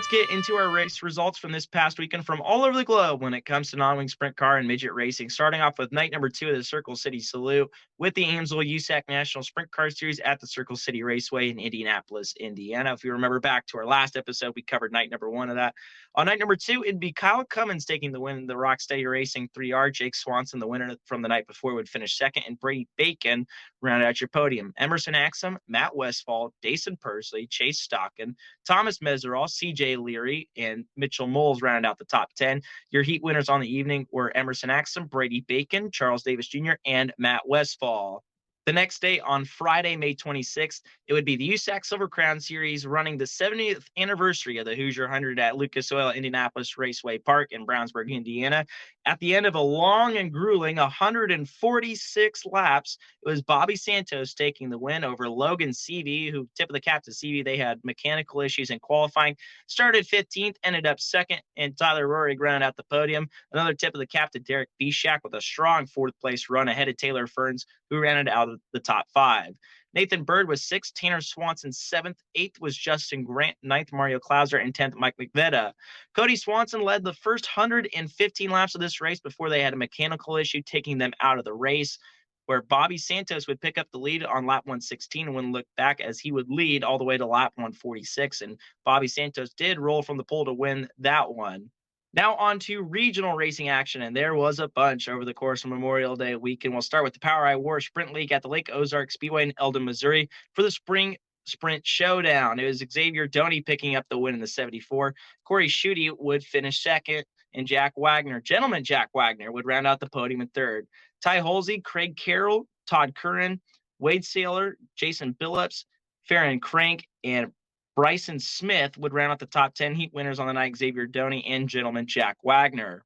let's get into our race results from this past weekend from all over the globe when it comes to non-wing sprint car and midget racing. Starting off with night number 2 of the Circle City Salute with the Amsoil USAC National Sprint Car Series at the Circle City Raceway in Indianapolis, Indiana. If you remember back to our last episode, we covered night number 1 of that. On night number 2, it'd be Kyle Cummins taking the win in the Rocksteady Racing 3R. Jake Swanson, the winner from the night before, would finish second, and Brady Bacon round out your podium. Emerson Axum, Matt Westfall, Dason Pursley, Chase Stockton, Thomas Meseraull, CJ Leary, and Mitchell Moles rounded out the top 10. Your heat winners on the evening were Emerson Axum, Brady Bacon, Charles Davis Jr., and Matt Westfall. The next day, on Friday, May 26th, it would be the USAC Silver Crown Series running the 70th anniversary of the Hoosier Hundred at Lucas Oil Indianapolis Raceway Park in Brownsburg, Indiana. At the end of a long and grueling 146 laps, it was Bobby Santos taking the win over Logan Seavey, who, tip of the cap to Seavey, they had mechanical issues in qualifying. Started 15th, ended up second, and Tyler Roahrig rounded out the podium. Another tip of the cap to Derek Bishak with a strong fourth-place run ahead of Taylor Ferns, who ran it out of the top 5. Nathan Bird was 6th, Tanner Swanson 7th, 8th was Justin Grant, 9th Mario Klauser, and 10th Mike McVetta. Cody Swanson led the first 115 laps of this race before they had a mechanical issue taking them out of the race, where Bobby Santos would pick up the lead on lap 116 and wouldn't look back, as he would lead all the way to lap 146, and Bobby Santos did roll from the pole to win that one. Now on to regional racing action, and there was a bunch over the course of Memorial Day weekend. We'll start with the Power I War Sprint League at the Lake Ozark Speedway in Eldon, Missouri for the Spring Sprint Showdown. It was Xavier Doney picking up the win in the 74. Corey Schutte would finish second, and Gentleman Jack Wagner, would round out the podium in third. Ty Holsey, Craig Carroll, Todd Curran, Wade Saylor, Jason Billups, Farron Crank, and Bryson Smith would round out the top 10 heat winners on the night, Xavier Doney and Gentleman Jack Wagner.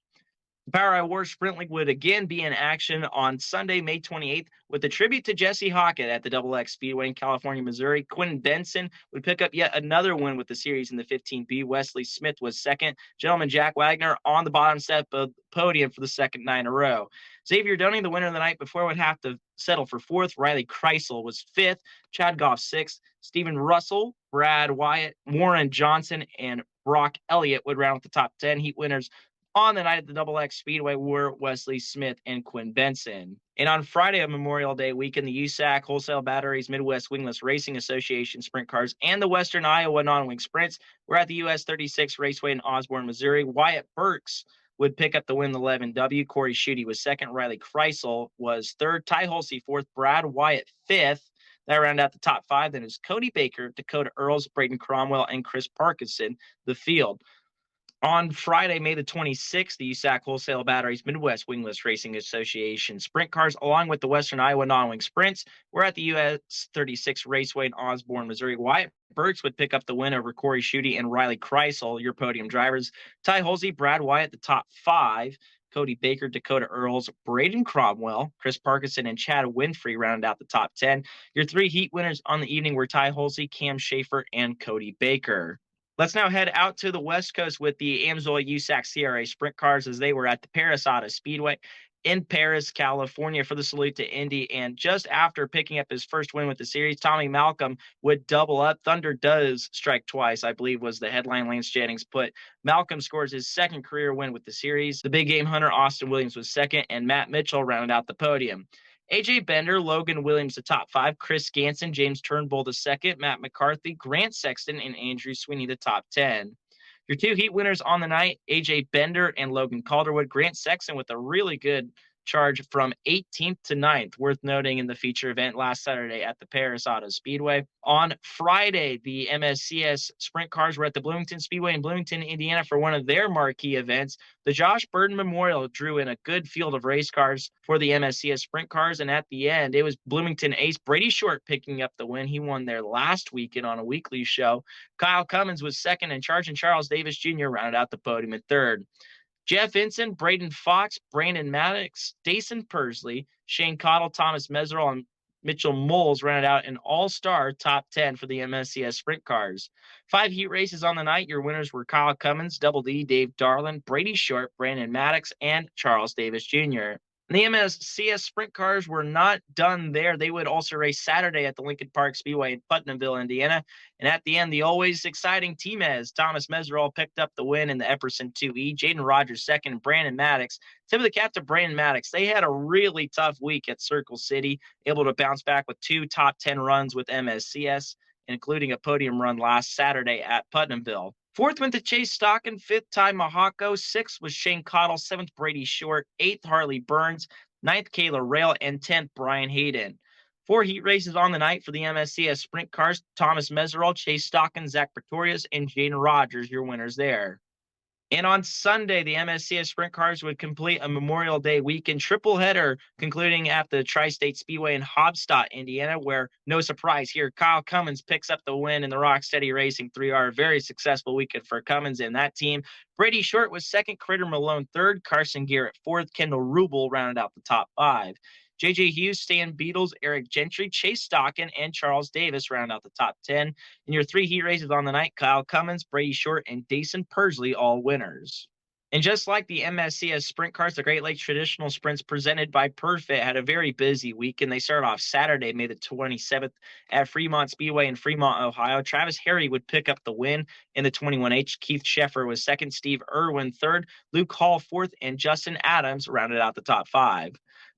The Power I War Sprint League would again be in action on Sunday, May 28th, with a tribute to Jesse Hockett at the XX Speedway in California, Missouri. Quinton Benson would pick up yet another win with the series in the 15B. Wesley Smith was second. Gentleman Jack Wagner on the bottom step of the podium for the second night in a row. Xavier Doney, the winner of the night before, would have to settle for fourth. Riley Kreisel was fifth. Chad Goff sixth. Stephen Russell, Brad Wyatt, Warren Johnson, and Brock Elliott would round out the top 10 heat winners on the night at the XX Speedway were Wesley Smith and Quinn Benson. And on Friday of Memorial Day weekend, the USAC Wholesale Batteries Midwest Wingless Racing Association Sprint Cars and the Western Iowa Non-Wing Sprints were at the US 36 Raceway in Osborne, Missouri. Wyatt Burks would pick up the win, the 11W. Corey Schutte was second. Riley Kreisel was third. Ty Holsey fourth. Brad Wyatt fifth. That rounded out the top 5. Then is Cody Baker, Dakota Earls, Braden Cromwell, and Chris Parkinson, the field. On Friday, May the 26th, the USAC Wholesale Batteries Midwest Wingless Racing Association Sprint Cars, along with the Western Iowa Non-Wing Sprints, were at the US 36 Raceway in Osborne, Missouri. Wyatt Burks would pick up the win over Corey Schutte and Riley Kreisel, your podium drivers. Ty Holsey, Brad Wyatt, the top 5. Cody Baker, Dakota Earls, Braden Cromwell, Chris Parkinson, and Chad Winfrey rounded out the top 10. Your 3 heat winners on the evening were Ty Holsey, Cam Schaefer, and Cody Baker. Let's now head out to the West Coast with the Amsoil USAC CRA Sprint Cars, as they were at the Paris Auto Speedway in Paris, California for the salute to Indy. And just after picking up his first win with the series, Tommy Malcolm would double up. Thunder does strike twice, I believe was the headline Lance Jennings put. Malcolm scores his second career win with the series. The big game hunter Austin Williams was second, and Matt Mitchell rounded out the podium. AJ Bender, Logan Williams, the top 5, Chris Ganson, James Turnbull, the second, Matt McCarthy, Grant Sexton, and Andrew Sweeney, the top 10. Your 2 heat winners on the night, AJ Bender and Logan Calderwood. Grant Sexton with a really good charge from 18th to 9th, worth noting in the feature event last Saturday at the Paris Auto Speedway. On Friday, the MSCS Sprint Cars were at the Bloomington Speedway in Bloomington, Indiana for one of their marquee events. The Josh Burton Memorial drew in a good field of race cars for the MSCS Sprint Cars, and at the end, it was Bloomington ace Brady Short picking up the win. He won there last weekend on a weekly show. Kyle Cummins was second in charge, and Charles Davis Jr. rounded out the podium at third. Jeff Ensign, Braden Fox, Brandon Maddox, Dason Pursley, Shane Cottle, Thomas Meseraull, and Mitchell Moles rounded out an all-star top 10 for the MSCS Sprint Cars. 5 heat races on the night. Your winners were Kyle Cummins, Double D, Dave Darlin, Brady Short, Brandon Maddox, and Charles Davis Jr. The MSCS sprint cars were not done there. They would also race Saturday at the Lincoln Park Speedway in Putnamville, Indiana. And at the end, the always exciting T-Mez, Thomas Meseraull, picked up the win in the Epperson 2E. Jaden Rogers second, and Brandon Maddox. Tip of the cap to Brandon Maddox. They had a really tough week at Circle City, able to bounce back with 2 top 10 runs with MSCS, including a podium run last Saturday at Putnamville. Fourth went to Chase Stocking, fifth Ty Mahako, sixth was Shane Cottle, seventh Brady Short, eighth Harley Burns, ninth Kayla Rail, and 10th Brian Hayden. 4 heat races on the night for the MSCS sprint cars: Thomas Meseraull, Chase Stocking, Zach Pretorius, and Jaden Rogers, your winners there. And on Sunday, the MSCS sprint cars would complete a Memorial Day weekend triple header, concluding at the Tri-State Speedway in Hobstadt, Indiana, where, no surprise here, Kyle Cummins picks up the win in the Rocksteady Racing 3R. Very successful weekend for Cummins and that team. Brady Short was second, Critter Malone third, Carson Garrett fourth, Kendall Rubel rounded out the top 5. J.J. Hughes, Stan Beatles, Eric Gentry, Chase Stocking, and Charles Davis round out the top 10. In your 3 heat races on the night, Kyle Cummins, Brady Short, and Dason Persley all winners. And just like the MSCS sprint cars, the Great Lakes Traditional Sprints presented by Perfit had a very busy week, and they started off Saturday, May the 27th at Fremont Speedway in Fremont, Ohio. Travis Harry would pick up the win in the 21H. Keith Sheffer was second, Steve Irwin third, Luke Hall fourth, and Justin Adams rounded out the top 5.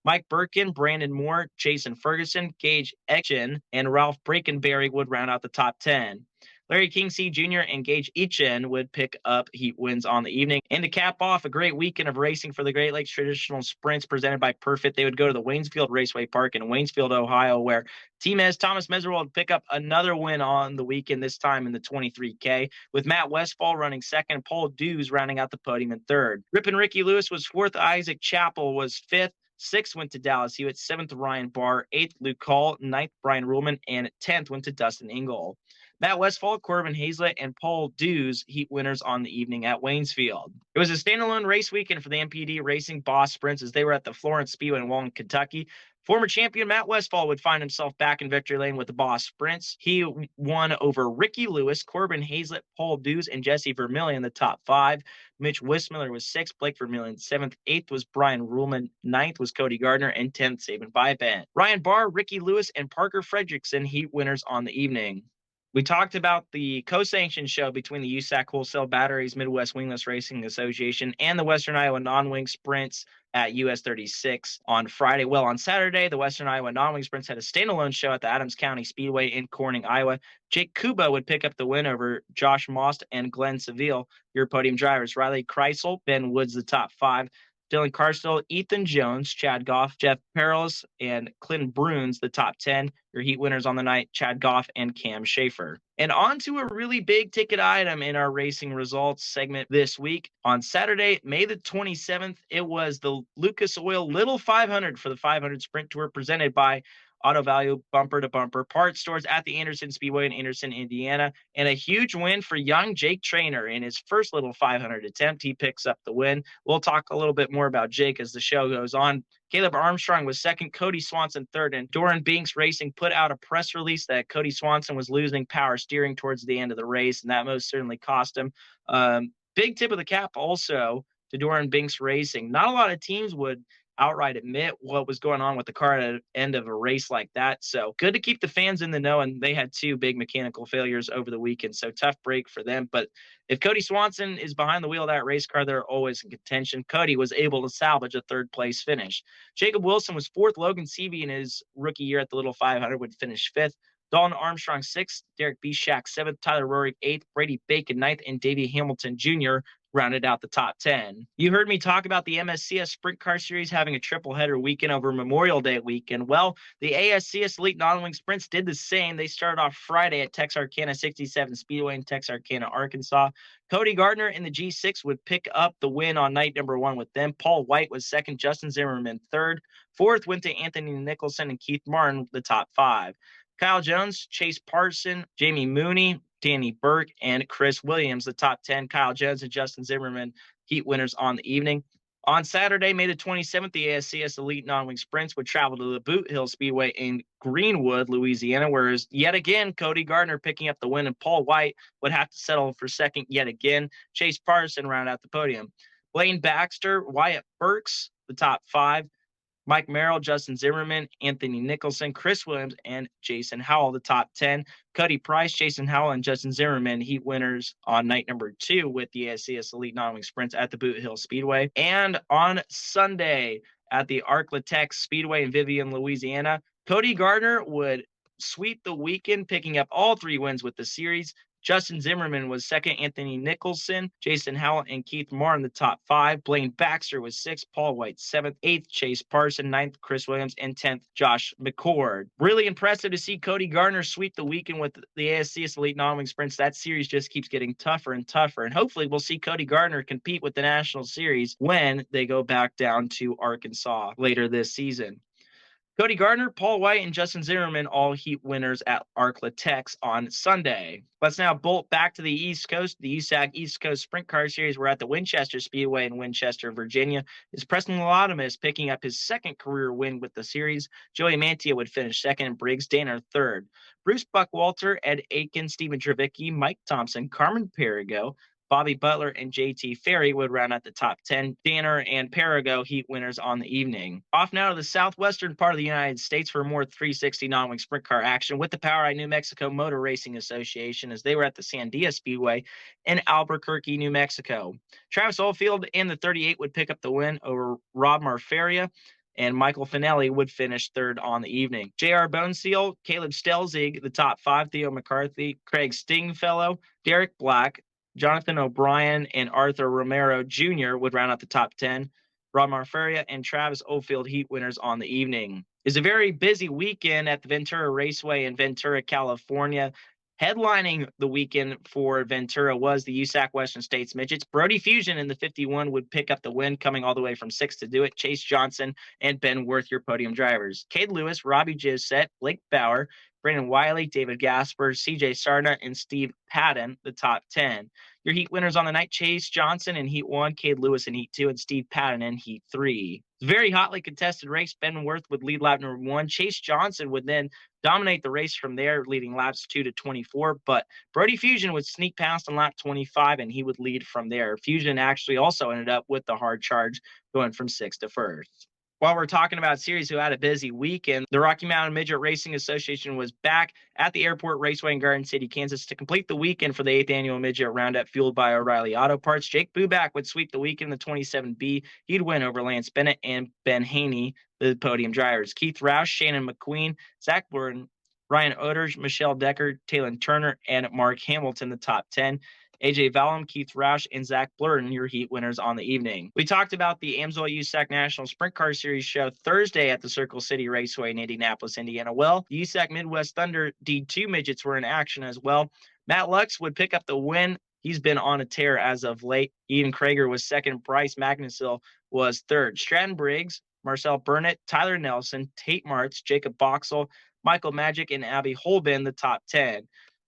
Mike Birkin, Brandon Moore, Jason Ferguson, Gage Etchen, and Ralph Brakenberry would round out the top 10. Larry Kingsey Jr. and Gage Etchen would pick up heat wins on the evening. And to cap off a great weekend of racing for the Great Lakes Traditional Sprints presented by Perfit, they would go to the Waynesfield Raceway Park in Waynesfield, Ohio, where Thomas Meseraull would pick up another win on the weekend, this time in the 23K, with Matt Westfall running second, Paul Dews rounding out the podium in third. Rip and Ricky Lewis was fourth, Isaac Chappell was fifth, 6th went to Dallas Hewitt, 7th Ryan Barr, 8th Luke Hall, 9th Brian Ruhlman, and 10th went to Dustin Engel. Matt Westfall, Corbin Hazlett, and Paul Dews heat winners on the evening at Waynesfield. It was a standalone race weekend for the MPD Racing Boss Sprints as they were at the Florence Speedway in Walton, Kentucky. Former champion Matt Westfall would find himself back in victory lane with the Boss Sprints. He won over Ricky Lewis, Corbin Hazlett, Paul Dews, and Jesse Vermillion in the top 5. Mitch Wismiller was 6th, Blake Vermillion 7th, 8th was Brian Ruhlman, 9th was Cody Gardner, and 10th Saban Byban. Ryan Barr, Ricky Lewis, and Parker Fredrickson heat winners on the evening. We talked about the co-sanctioned show between the USAC Wholesale Batteries Midwest Wingless Racing Association and the Western Iowa Non-Wing Sprints at US 36 on Friday. Well, on Saturday, the Western Iowa Non-Wing Sprints had a standalone show at the Adams County Speedway in Corning, Iowa. Jake Kuba would pick up the win over Josh Most and Glenn Seville, your podium drivers. Riley Kreisel, Ben Woods, the top 5. Dylan Carstall, Ethan Jones, Chad Goff, Jeff Perilous, and Clint Bruns, the top 10. Your heat winners on the night, Chad Goff and Cam Schaefer. And on to a really big ticket item in our racing results segment this week. On Saturday, May the 27th, it was the Lucas Oil Little 500 for the 500 Sprint Tour presented by Auto Value Bumper to Bumper Parts Stores at the Anderson Speedway in Anderson, Indiana. And a huge win for young Jake Trainer in his first Little 500 attempt. He picks up the win. We'll talk a little bit more about Jake as the show goes on. Caleb Armstrong was second, Cody Swanson third, and Doran Binks Racing put out a press release that Cody Swanson was losing power steering towards the end of the race, and that most certainly cost him. Big tip of the cap also to Doran Binks Racing. Not a lot of teams would outright admit what was going on with the car at the end of a race like that. So good to keep the fans in the know, and they had 2 big mechanical failures over the weekend, so tough break for them. But if Cody Swanson is behind the wheel of that race car, they're always in contention. Cody was able to salvage a 3rd place finish. Jacob Wilson was 4th. Logan Seavey in his rookie year at the Little 500 would finish 5th. Dalton Armstrong 6th, Derek Bishak 7th, Tyler Roahrig 8th, Brady Bacon 9th, and Davey Hamilton Jr. rounded out the top 10. You heard me talk about the MSCS Sprint Car Series having a triple header weekend over Memorial Day weekend. Well, the ASCS Elite Non-Wing Sprints did the same. They started off Friday at Texarkana 67 Speedway in Texarkana, Arkansas. Cody Gardner in the G6 would pick up the win on night number 1 with them. Paul White was 2nd, Justin Zimmerman 3rd. 4th went to Anthony Nicholson and Keith Martin, the top 5. Kyle Jones, Chase Parson, Jamie Mooney, Danny Burke, and Chris Williams, the top 10. Kyle Jones and Justin Zimmerman, heat winners on the evening. On Saturday, May the 27th, the ASCS Elite Non-Wing Sprints would travel to the Boot Hill Speedway in Greenwood, Louisiana, whereas yet again, Cody Gardner picking up the win, and Paul White would have to settle for 2nd yet again. Chase Parson rounded out the podium. Blaine Baxter, Wyatt Burks, the top 5. Mike Merrill, Justin Zimmerman, Anthony Nicholson, Chris Williams, and Jason Howell, the top 10. Cody Price, Jason Howell, and Justin Zimmerman, heat winners on night number 2 with the ASCS Elite Non-Wing Sprints at the Boot Hill Speedway. And on Sunday at the Arklatex Speedway in Vivian, Louisiana, Cody Gardner would sweep the weekend, picking up all 3 wins with the series. Justin Zimmerman was second, Anthony Nicholson, Jason Howell, and Keith Moore in the top 5. Blaine Baxter was 6th, Paul White 7th, 8th, Chase Parson, 9th, Chris Williams, and 10th, Josh McCord. Really impressive to see Cody Gardner sweep the weekend with the ASCS Elite Non-Wing Sprints. That series just keeps getting tougher and tougher, and hopefully we'll see Cody Gardner compete with the National Series when they go back down to Arkansas later this season. Cody Gardner, Paul White, and Justin Zimmerman all heat winners at Arklatex on Sunday. Let's now bolt back to the East Coast. The USAC East Coast Sprint Car Series. We're at the Winchester Speedway in Winchester, Virginia. Is Preston Latimus picking up his 2nd career win with the series. Joey Mantia would finish 2nd, and Briggs Danner 3rd. Bruce Buckwalter, Ed Aiken, Stephen Trevicki, Mike Thompson, Carmen Perigo, Bobby Butler, and JT Ferry would round out the top 10. Danner and Perigo heat winners on the evening. Off now to the southwestern part of the United States for more 360 non-wing sprint car action with the POWRi New Mexico Motor Racing Association as they were at the Sandia Speedway in Albuquerque, New Mexico. Travis Oldfield in the 38 would pick up the win over Rob Marfaria, and Michael Finelli would finish 3rd on the evening. J.R. Boneseal, Caleb Stelzig, the top 5, Theo McCarthy, Craig Stingfellow, Derek Black, Jonathan O'Brien, and Arthur Romero Jr. would round out the top 10. Rob Marfaria and Travis Oldfield heat winners on the evening. It's a very busy weekend at the Ventura Raceway in Ventura, California. Headlining the weekend for Ventura was the USAC Western States Midgets. Brody Fusion in the 51 would pick up the win, coming all the way from 6th to do it. Chase Johnson and Ben Worth, your podium drivers. Cade Lewis, Robbie Josette, Blake Bauer, Brandon Wiley, David Gasper, CJ Sarna, and Steve Patton, the top 10. Your heat winners on the night, Chase Johnson in Heat 1, Cade Lewis in Heat 2, and Steve Patton in Heat 3. Very hotly contested race. Ben Worth would lead lap number 1. Chase Johnson would then dominate the race from there, leading laps 2 to 24. But Brody Fusion would sneak past on lap 25, and he would lead from there. Fusion actually also ended up with the hard charge, going from 6th to 1st. While we're talking about series who had a busy weekend, the Rocky Mountain Midget Racing Association was back at the Airport Raceway in Garden City, Kansas to complete the weekend for the 8th annual Midget Roundup fueled by O'Reilly Auto Parts. Jake Buback would sweep the weekend in the 27B. He'd win over Lance Bennett and Ben Haney, the podium drivers. Keith Roush, Shannon McQueen, Zach Burton, Ryan Oders, Michelle Decker, Taylor Turner, and Mark Hamilton, the top 10. AJ Valum, Keith Roush, and Zach Blurton, your heat winners on the evening. We talked about the Amsoil USAC National Sprint Car Series show Thursday at the Circle City Raceway in Indianapolis, Indiana. Well, the USAC Midwest Thunder D2 midgets were in action as well. Matt Lux would pick up the win. He's been on a tear as of late. Ian Krager was 2nd. Bryce Magnusill was 3rd. Stratton Briggs, Marcel Burnett, Tyler Nelson, Tate Martz, Jacob Boxell, Michael Magic, and Abby Holben, the top 10.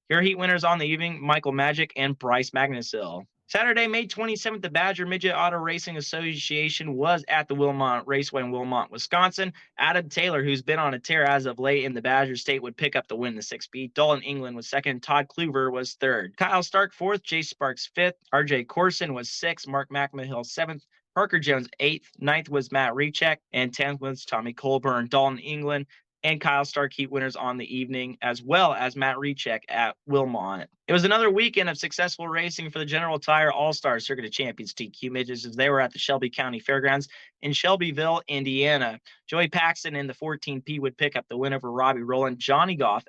Your heat winners on the evening, Michael Magic and Bryce Magnusill. Saturday, May 27th, the Badger Midget Auto Racing Association was at the Wilmot Raceway in Wilmot, Wisconsin. Adam Taylor, who's been on a tear as of late in the Badger State, would pick up the win in the 6B. Dalton England was 2nd. Todd Kluver was 3rd. Kyle Stark 4th. Jay Sparks 5th. RJ Corson was 6th. Mark McMahill 7th. Parker Jones 8th. 9th was Matt Rechek. And 10th was Tommy Colburn. Dalton England and Kyle Stark heat winners on the evening, as well as Matt Rechek at Wilmot. It was another weekend of successful racing for the General Tire All-Star Circuit of Champions TQ midgets as they were at the Shelby County Fairgrounds in Shelbyville, Indiana. Joey Paxton in the 14P would pick up the win over Robbie Rowland, Johnny Goff,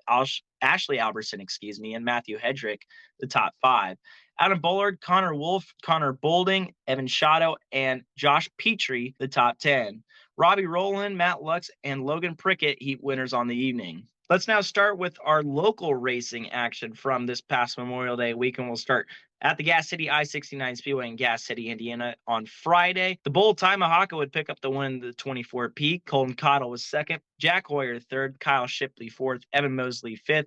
Ashley Albertson, and Matthew Hedrick, the top 5. Adam Bullard, Connor Wolf, Connor Bolding, Evan Shadow, and Josh Petrie, the top 10. Robbie Rowland, Matt Lux, and Logan Prickett heat winners on the evening. Let's now start with our local racing action from this past Memorial Day weekend. We'll start at the Gas City I-69 Speedway in Gas City, Indiana on Friday. The Bull Taimahaka would pick up the win in the 24P. Colton Cottle was 2nd. Jack Hoyer 3rd. Kyle Shipley 4th. Evan Mosley 5th.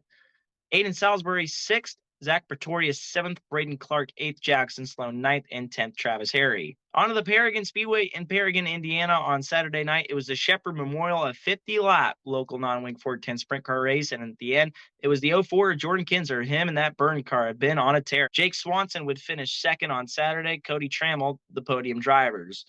Aiden Salisbury 6th. Zach Pretorius 7th, Braden Clark 8th, Jackson Sloan 9th, and 10th, Travis Harry. On to the Paragon Speedway in Paragon, Indiana on Saturday night. It was the Shepherd Memorial, a 50-lap local non-wing 410 sprint car race, and at the end, it was the 04 Jordan Kinzer. Him and that burn car had been on a tear. Jake Swanson would finish 2nd on Saturday. Cody Trammell, the podium drivers.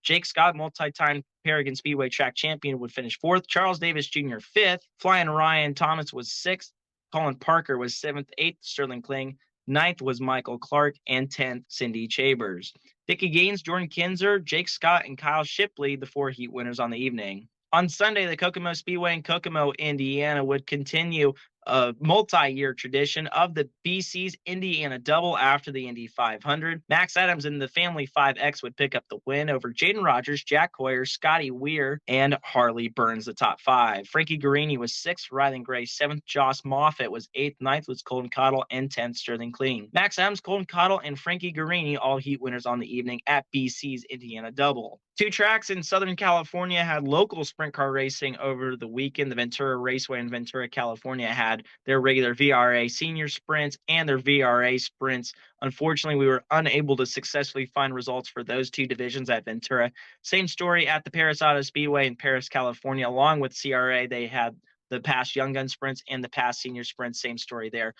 Jake Scott, multi-time Paragon Speedway track champion, would finish 4th. Charles Davis Jr. 5th. Flying Ryan Thomas was 6th. Colin Parker was 7th. 8th, Sterling Kling. 9th was Michael Clark, and 10th, Cindy Chambers. Dickie Gaines, Jordan Kinzer, Jake Scott, and Kyle Shipley, the 4 heat winners on the evening. On Sunday, the Kokomo Speedway in Kokomo, Indiana, would continue a multi-year tradition of the BC's Indiana Double after the Indy 500. Max Adams in the Family 5X would pick up the win over Jaden Rogers, Jack Hoyer, Scotty Weir, and Harley Burns, the top 5. Frankie Guarini was 6th, Rylan Gray 7th, Joss Moffitt was 8th, 9th was Colton Cottle, and 10th, Sterling Kling. Max Adams, Colton Cottle, and Frankie Guarini, all heat winners on the evening at BC's Indiana Double. 2 tracks in Southern California had local sprint car racing over the weekend. The Ventura Raceway in Ventura, California had their regular VRA senior sprints and their VRA sprints. Unfortunately, we were unable to successfully find results for those 2 divisions at Ventura. Same story at the Paris Auto Speedway in Paris, California. Along with CRA, they had the past Young Gun sprints and the past senior sprints. Same story there.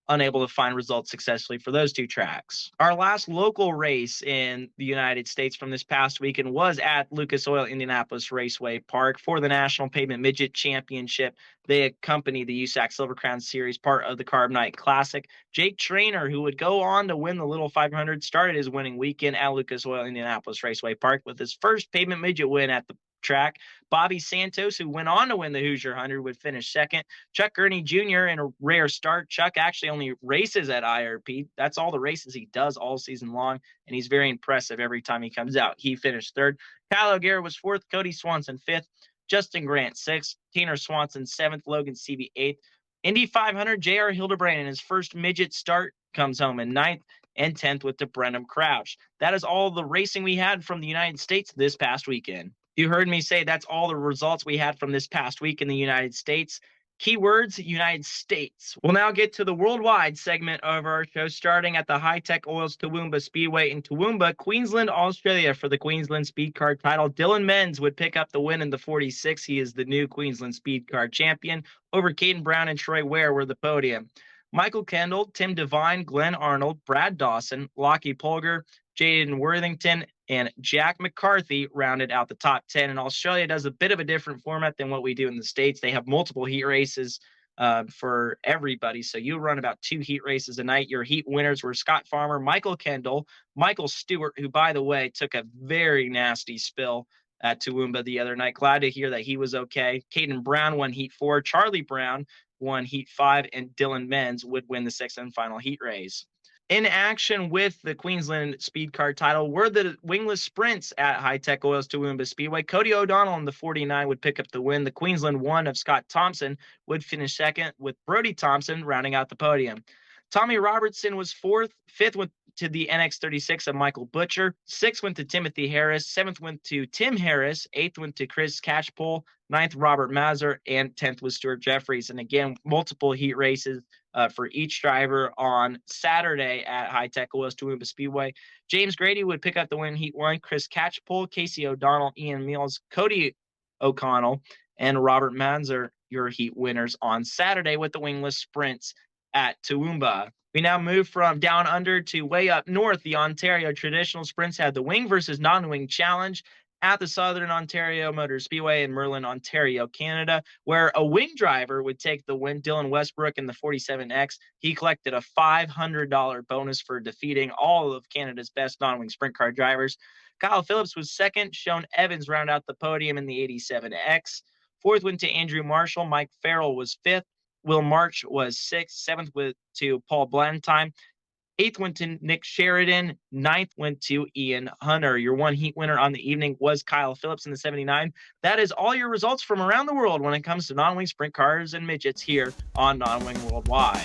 Unable to find results successfully for those 2 tracks. Our last local race in the United States from this past weekend was at Lucas Oil Indianapolis Raceway Park for the National Pavement Midget Championship. They accompany the USAC Silver Crown Series, part of the Carb Night Classic. Jake Trainer, who would go on to win the Little 500, started his winning weekend at Lucas Oil Indianapolis Raceway Park with his first pavement midget win at the track. Bobby Santos, who went on to win the Hoosier 100, would finish 2nd. Chuck Gurney Jr. in a rare start. Chuck actually only races at IRP. That's all the races he does all season long, and he's very impressive every time he comes out. He finished 3rd. Kyle O'Gara was 4th. Cody Swanson 5th. Justin Grant 6th. Tanner Swanson 7th. Logan Seavey 8th. Indy 500, J.R. Hildebrand in his first midget start comes home in 9th. And 10th with the Brenham Crouch. That is all the racing we had from the United States this past weekend. You heard me say that's all the results we had from this past week in the United States. Keywords, United States. We'll now get to the worldwide segment of our show, starting at the High-Tech Oils Toowoomba Speedway in Toowoomba, Queensland, Australia. For the Queensland Speed Car title, Dylan Menz would pick up the win in the 46. He is the new Queensland Speed Car champion. Over Caden Brown and Troy Ware were the podium. Michael Kendall, Tim Devine, Glenn Arnold, Brad Dawson, Lockie Polgar, Jaden Worthington, and Jack McCarthy rounded out the top 10. And Australia does a bit of a different format than what we do in the States. They have multiple heat races for everybody. So you run about 2 heat races a night. Your heat winners were Scott Farmer, Michael Kendall, Michael Stewart, who, by the way, took a very nasty spill at Toowoomba the other night. Glad to hear that he was okay. Caden Brown won heat 4. Charlie Brown won heat 5, and Dylan Menz would win the 6th and final heat race. In action with the Queensland Speed Car title were the wingless sprints at High-Tech Oils Toowoomba Speedway. Cody O'Donnell in the 49 would pick up the win. The Queensland 1 of Scott Thompson would finish 2nd, with Brody Thompson rounding out the podium. Tommy Robertson was 4th. 5th went to the NX36 of Michael Butcher. 6th went to Timothy Harris. 7th went to Tim Harris. 8th went to Chris Catchpole. 9th, Robert Mazur. And 10th was Stuart Jeffries. And again, multiple heat races for each driver on Saturday at High-Tech Oils Toowoomba Speedway. James Grady would pick up the win heat 1. Chris Catchpole, Casey O'Donnell, Ian Mills, Cody O'Connell, and Robert Mazur, your heat winners on Saturday with the wingless sprints at Toowoomba. We now move from down under to way up north. The Ontario Traditional Sprints had the wing versus non-wing challenge at the Southern Ontario Motor Speedway in Merlin, Ontario, Canada, where a wing driver would take the win. Dylan Westbrook in the 47X. He collected a $500 bonus for defeating all of Canada's best non-wing sprint car drivers. Kyle Phillips was 2nd. Sean Evans round out the podium in the 87X. 4th went to Andrew Marshall. Mike Farrell was 5th. Will March was 6th. 7th went to Paul Blandtime. 8th went to Nick Sheridan. 9th went to Ian Hunter. Your one heat winner on the evening was Kyle Phillips in the 79. That is all your results from around the world when it comes to non-wing sprint cars and midgets here on Non-Wing Worldwide.